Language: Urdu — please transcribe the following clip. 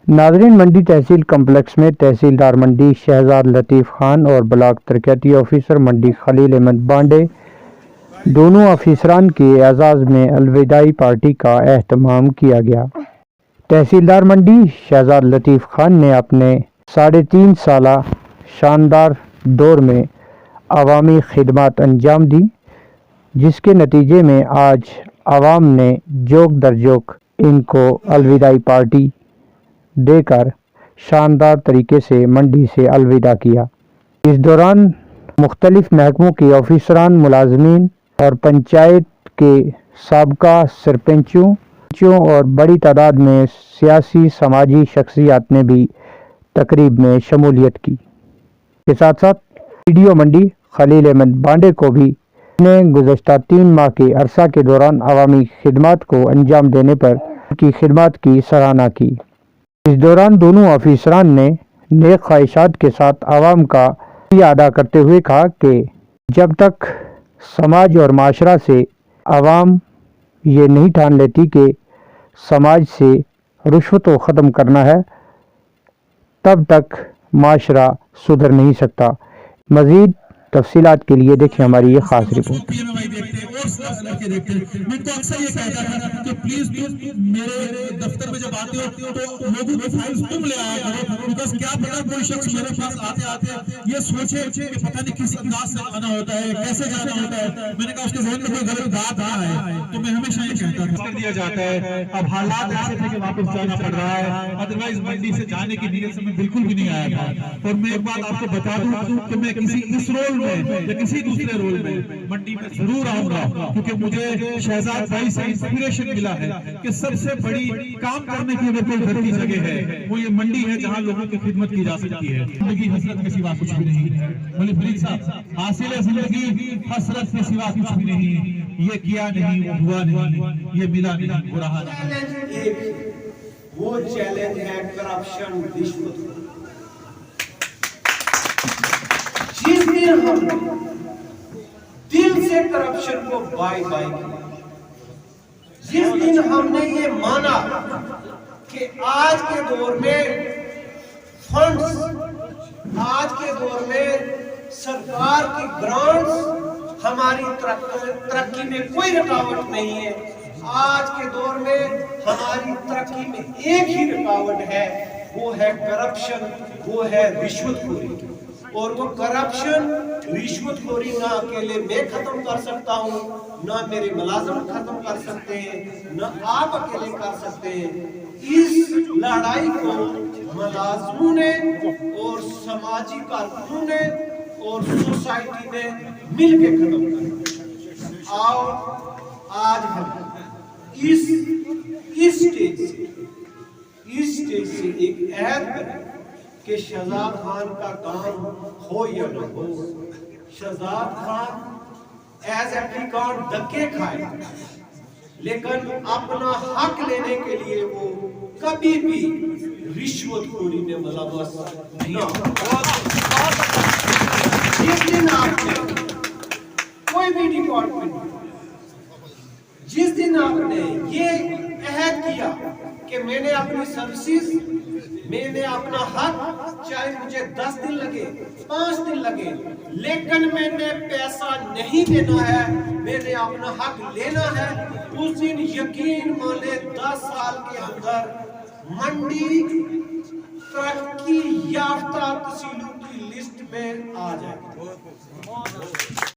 ناظرین، منڈی تحصیل کمپلیکس میں تحصیلدار منڈی شہزاد لطیف خان اور بلاک ترقیاتی آفیسر منڈی خلیل احمد بانڈے دونوں افسران کے اعزاز میں الوداعی پارٹی کا اہتمام کیا گیا۔ تحصیلدار منڈی شہزاد لطیف خان نے اپنے 3.5 سالہ شاندار دور میں عوامی خدمات انجام دی، جس کے نتیجے میں آج عوام نے جوک در جوک ان کو الوداعی پارٹی دے کر شاندار طریقے سے منڈی سے الوداع کیا۔ اس دوران مختلف محکموں کے آفیسران، ملازمین اور پنچایت کے سابقہ سرپنچوں اور بڑی تعداد میں سیاسی سماجی شخصیات نے بھی تقریب میں شمولیت کی۔ کے ساتھ ساتھ PDO منڈی خلیل احمد بانڈے کو بھی نے گزشتہ 3 ماہ کے عرصہ کے دوران عوامی خدمات کو انجام دینے پر ان کی خدمات کی سراہنا کی۔ اس دوران دونوں افسران نے نیک خواہشات کے ساتھ عوام کا شکریہ ادا کرتے ہوئے کہا کہ جب تک سماج اور معاشرہ سے عوام یہ نہیں ٹھان لیتی کہ سماج سے رشوت کو ختم کرنا ہے، تب تک معاشرہ سدھر نہیں سکتا۔ مزید تفصیلات کے لیے دیکھیں ہماری یہ خاص رپورٹ۔ میں تو اکثر یہ کہتا تھا کہ پلیز میرے دفتر میں جب آتے ہو تو لوگوں کی فائلز تم لے آیا کرو، بیکاز کیا پتا کوئی شخص میرے پاس آتے یہ سوچے کہ پتہ نہیں کس انداز سے آنا ہوتا ہے، کیسے جانا ہوتا ہے۔ میں نے کہا اس کے ذہن میں کوئی غلط بات آ ہے تو میں ہمیشہ یہ کہتا تھا کر دیا جاتا ہے۔ اب حالات ایسے تھے کہ واپس جانا پڑ رہا ہے، ادروائز منڈی سے جانے کی نیت سے میں بالکل بھی نہیں آیا تھا۔ اور میں ایک بات آپ کو بتا دوں کہ میں کسی اس رول میں یا کسی دوسرے رول میں منڈی میں ضرور آؤں گا، کیونکہ مجھے شہزاد بھائی سے انسپریشن ملا ہے کہ سب سے بڑی کام کرنے کی اگر کوئی دھرتی جگہ ہے وہ یہ منڈی ہے جہاں لوگوں کی خدمت کی جا سکتی ہے۔ زندگی حسرت کے سوا کچھ بھی نہیں ہے۔ مولی فرید صاحب، حاصل زندگی حسرت کے سوا کچھ بھی نہیں، یہ کیا نہیں، وہ ہوا نہیں، یہ ملا نہیں، وہ رہا نہیں۔ وہ چیلنج ہے کرپشن، رشوت۔ جس دن ہم دل سے کرپشن کو بائی بائی کیا، جس دن ہم نے یہ مانا کہ آج کے دور میں فنڈز، آج کے دور میں سرکار کی گرانٹس ہماری ترقی میں کوئی رکاوٹ نہیں ہے، آج کے دور میں ہماری ترقی میں ایک ہی رکاوٹ ہے، وہ ہے کرپشن، وہ ہے رشوت خوری۔ اور وہ کرپشن، رشوت خوری نہ اکیلے میں ختم کر سکتا ہوں، نہ میرے ملازم ختم کر سکتے ہیں، نہ آپ اکیلے کر سکتے ہیں۔ اس لڑائی کو ملازموں نے اور سماجی کارکنوں نے اور سوسائٹی نے مل کے ختم کرنا۔ آؤ آج ہم اس سٹیج سے ایک عہد کریں کہ شہزاد خان کا کام ہو یا نہ ہو، شہزاد خان ایز ایپلیکانٹ دھکے کھائے لیکن اپنا حق لینے کے لیے وہ کبھی بھی رشوت خوری میں ملوث نہیں ہو۔ جس دن آپ نے کوئی بھی ڈپارٹمنٹ، جس دن آپ نے یہ عہد کیا کہ میں نے اپنی سروسز، میں نے اپنا حق، چاہے مجھے 10 دن لگے، 5 دن لگے، لیکن میں نے پیسہ نہیں دینا ہے، میں نے اپنا حق لینا ہے، اس دن یقین مانے 10 سال کے اندر منڈی ترقی یافتہ تحصیلوں کی لسٹ میں آ جائے۔